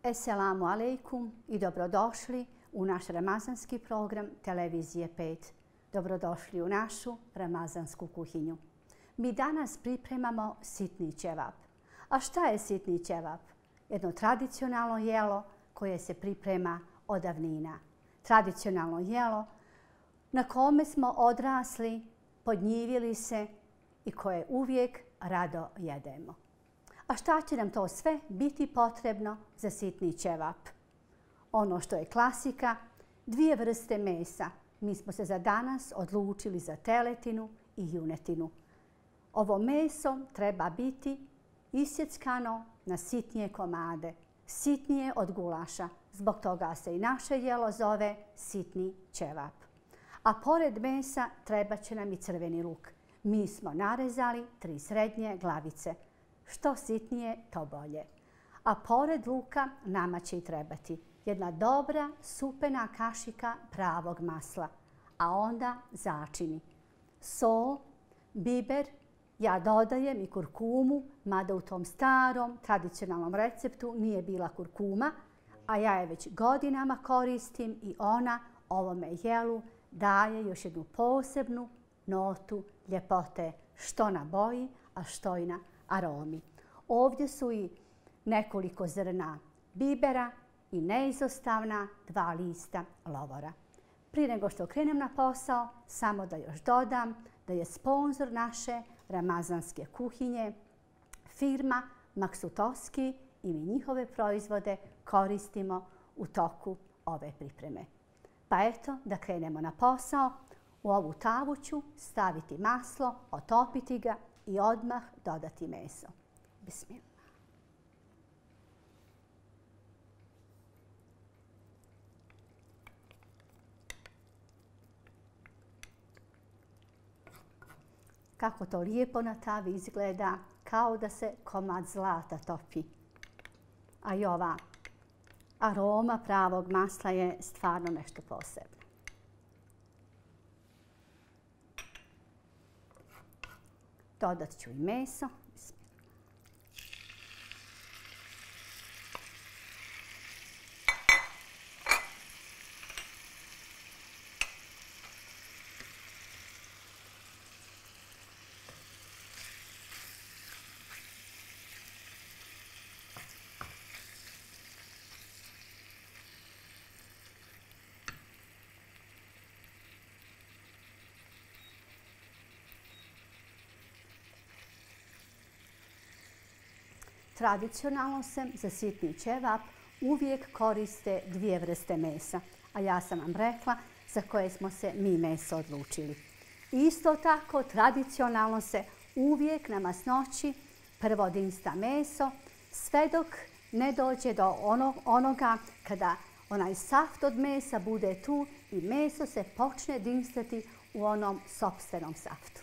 Esselamu alejkum i dobrodošli u naš ramazanski program Televizije 5. Dobrodošli u našu ramazansku kuhinju. Mi danas pripremamo sitni ćevap. A šta je sitni ćevap? Jedno tradicionalno jelo koje se priprema od davnina. Tradicionalno jelo na kome smo odrasli, podnjivili se i koje uvijek rado jedemo. A šta će nam to sve biti potrebno za sitni ćevap? Ono što je klasika, 2 vrste mesa. Mi smo se za danas odlučili za teletinu i junetinu. Ovo meso treba biti isjeckano na sitnije komade, sitnije od gulaša. Zbog toga se i naše jelo zove sitni ćevap. A pored mesa treba će nam i crveni luk. Mi smo narezali 3 srednje glavice. Što sitnije, to bolje. A pored luka nama će i trebati jedna dobra supena kašika pravog masla. A onda začini. Sol, biber, ja dodajem i kurkumu, mada u tom starom tradicionalnom receptu nije bila kurkuma, a ja je već godinama koristim i ona ovome jelu daje još jednu posebnu notu ljepote, što na boji, a što i na aromi. Ovdje su i nekoliko zrna bibera i neizostavna 2 lista lovora. Prije nego što krenem na posao, samo da još dodam da je sponzor naše ramazanske kuhinje firma Maksutovski i mi njihove proizvode koristimo u toku ove pripreme. Pa eto, da krenemo na posao. U ovu tavu ću staviti maslo, otopiti ga i odmah dodati meso. Bismillah. Kako to lijepo na tavi izgleda, kao da se komad zlata topi. A i ova aroma pravog masla je stvarno nešto posebno. Dodat ću i meso. Tradicionalno se za sitni ćevap uvijek koriste 2 vrste mesa, a ja sam vam rekla za koje smo se mi meso odlučili. Isto tako, tradicionalno se uvijek na masnoći prvo dinsta meso, sve dok ne dođe do onoga kada onaj saft od mesa bude tu i meso se počne dinstati u onom sopstvenom saftu.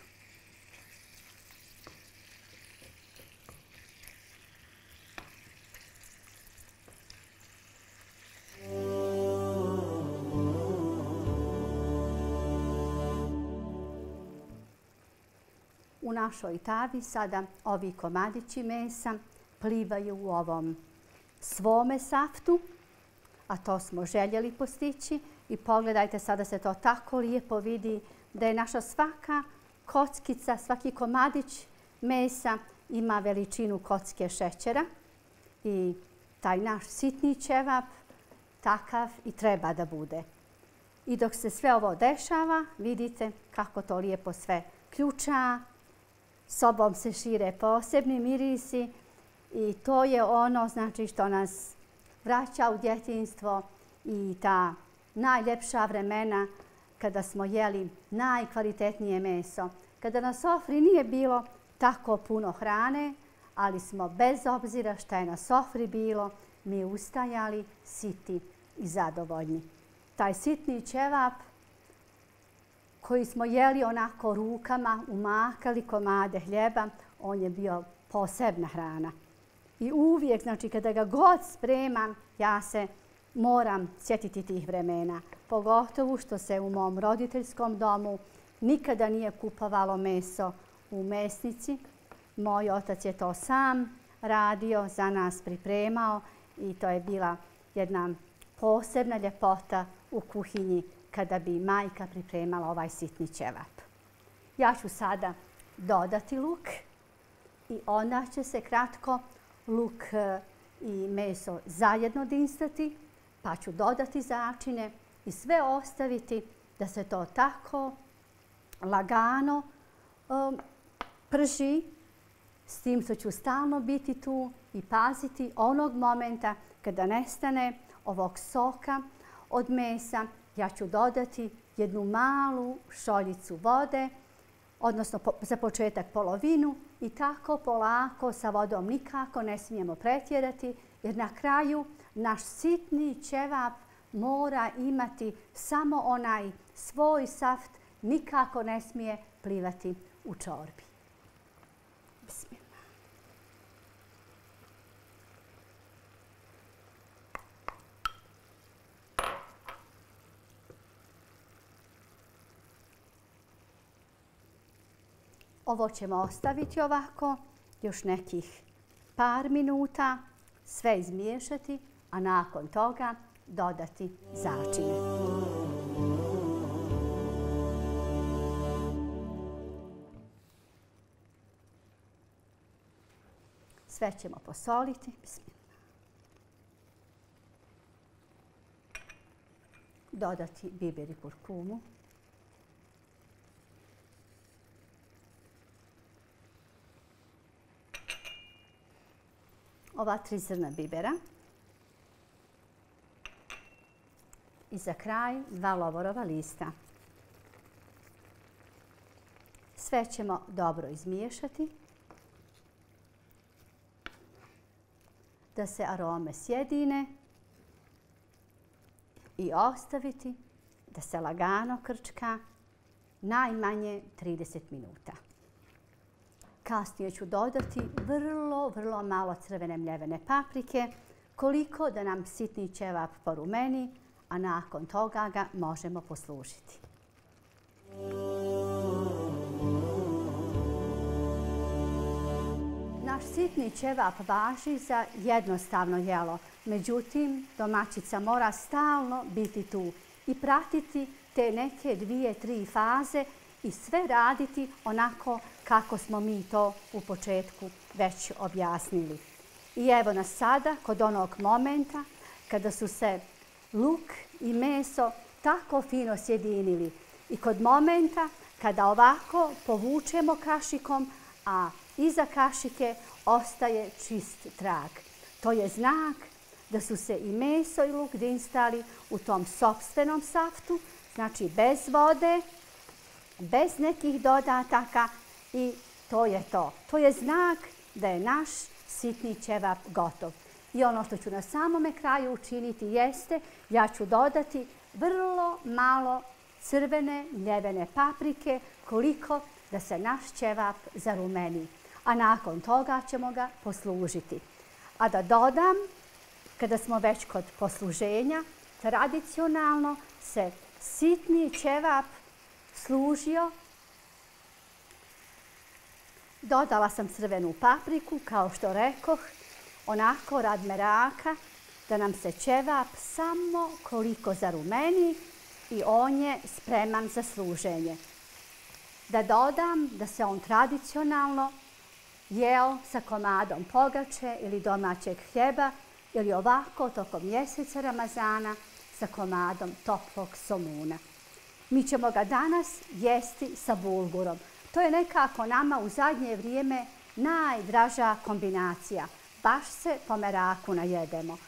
U našoj tavi sada ovi komadići mesa plivaju u ovom svome saftu, a to smo željeli postići. I pogledajte, sada se to tako lijepo vidi da je naša svaka kockica, svaki komadić mesa ima veličinu kocke šećera. I taj naš sitni ćevap takav i treba da bude. I dok se sve ovo dešava, vidite kako to lijepo sve ključa. Sobom se šire posebni mirisi i to je ono znači što nas vraća u djetinjstvo i ta najljepša vremena kada smo jeli najkvalitetnije meso. Kada na sofri nije bilo tako puno hrane, ali smo bez obzira šta je na sofri bilo, mi ustajali siti i zadovoljni. Taj sitni ćevap koji smo jeli onako rukama, umakali komade hljeba, on je bio posebna hrana. I uvijek, znači kada ga god spremam, ja se moram sjetiti tih vremena. Pogotovo što se u mom roditeljskom domu nikada nije kupovalo meso u mesnici. Moj otac je to sam radio, za nas pripremao i to je bila jedna posebna ljepota u kuhinji kada bi majka pripremala ovaj sitni ćevap. Ja ću sada dodati luk i onda će se kratko luk i meso zajedno dinstati, pa ću dodati začine i sve ostaviti da se to tako lagano prži, s tim što ću stalno biti tu i paziti onog momenta kada nestane ovog soka od mesa. Ja ću dodati jednu malu šoljicu vode, odnosno za početak polovinu, i tako polako sa vodom nikako ne smijemo pretjerati, jer na kraju naš sitni ćevap mora imati samo onaj svoj saft, nikako ne smije plivati u čorbi. Bismillah. Ovo ćemo ostaviti ovako još nekih par minuta, sve izmiješati, a nakon toga dodati začine. Sve ćemo posoliti. Dodati biber i kurkumu. Ova 3 zrna bibera. I za kraj 2 lovorova lista. Sve ćemo dobro izmiješati da se arome sjedine i ostaviti da se lagano krčka najmanje 30 minuta. Kasnije ću dodati vrlo malo crvene mljevene paprike, koliko da nam sitni ćevap porumeni, a nakon toga ga možemo poslužiti. Naš sitni ćevap važi za jednostavno jelo. Međutim, domaćica mora stalno biti tu i pratiti te neke 2-3 faze i sve raditi onako kako smo mi to u početku već objasnili. I evo nas sada kod onog momenta kada su se luk i meso tako fino sjedinili i kod momenta kada ovako povučemo kašikom, a iza kašike ostaje čist trag. To je znak da su se i meso i luk dinstali u tom sopstvenom saftu, znači bez vode, bez nekih dodataka, i to je to. To je znak da je naš sitni ćevap gotov. I ono što ću na samome kraju učiniti jeste, ja ću dodati vrlo malo crvene mljevene paprike, koliko da se naš ćevap zarumeni. A nakon toga ćemo ga poslužiti. A da dodam, kada smo već kod posluženja, tradicionalno se sitni ćevap služio. Dodala sam crvenu papriku, kao što rekoh, onako rad meraka, da nam se ćevap samo koliko zarumeni i on je spreman za služenje. Da dodam da se on tradicionalno jeo sa komadom pogače ili domaćeg hljeba ili ovako tokom mjeseca Ramazana sa komadom toplog somuna. Mi ćemo ga danas jesti sa bulgurom. To je nekako nama u zadnje vrijeme najdraža kombinacija. Baš se po meraku najedemo.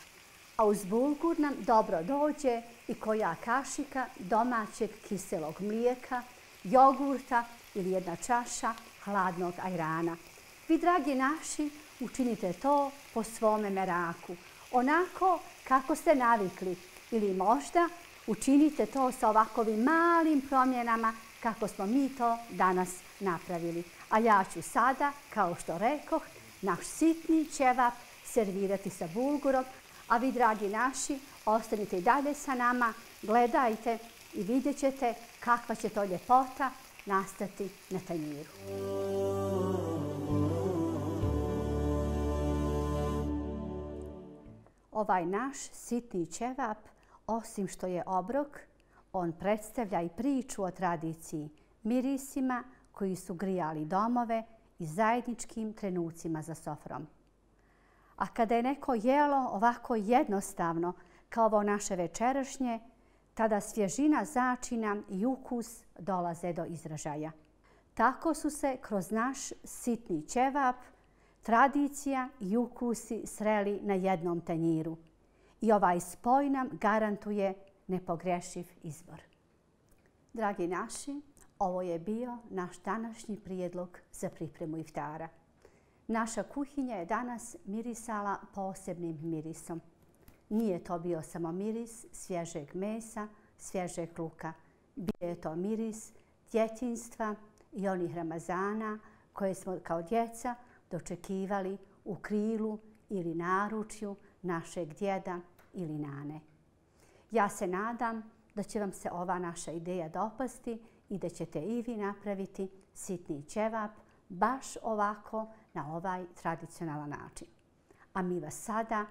A uz bulgur nam dobro dođe i koja kašika domaćeg kiselog mlijeka, jogurta ili jedna čaša hladnog ajrana. Vi, dragi naši, učinite to po svome meraku. Onako kako ste navikli. Ili možda učinite to sa ovakvim malim promjenama kako smo mi to danas napravili. A ja ću sada, kao što rekoh, naš sitni ćevap servirati sa bulgurom. A vi, dragi naši, ostanite i dalje sa nama, gledajte i vidjet ćete kakva će to ljepota nastati na tanjiru. ovaj naš sitni ćevap, osim što je obrok, on predstavlja i priču o tradiciji, mirisima koji su grijali domove i zajedničkim trenucima za sofrom. A kada je neko jelo ovako jednostavno kao ovo naše večerašnje, tada svježina začina i ukus dolaze do izražaja. Tako su se kroz naš sitni ćevap tradicija i ukusi sreli na jednom tanjiru. I ovaj spoj nam garantuje nepogrešiv izbor. Dragi naši, ovo je bio naš današnji prijedlog za pripremu iftara. Naša kuhinja je danas mirisala posebnim mirisom. Nije to bio samo miris svježeg mesa, svježeg luka. Bio je to miris djetinjstva i onih Ramazana koje smo kao djeca dočekivali u krilu ili naručju našeg djeda ili nane. Ja se nadam da će vam se ova naša ideja dopasti i da ćete i vi napraviti sitni ćevap baš ovako na ovaj tradicionalan način. A mi vas sada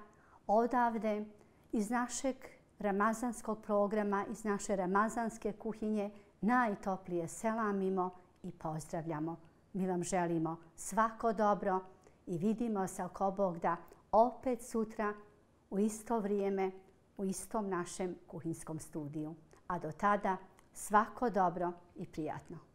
odavde iz našeg ramazanskog programa, iz naše ramazanske kuhinje najtoplije selamimo i pozdravljamo. Mi vam želimo svako dobro i vidimo se ako Bog da opet sutra u isto vrijeme u istom našem kuhinskom studiju. A do tada svako dobro i prijatno.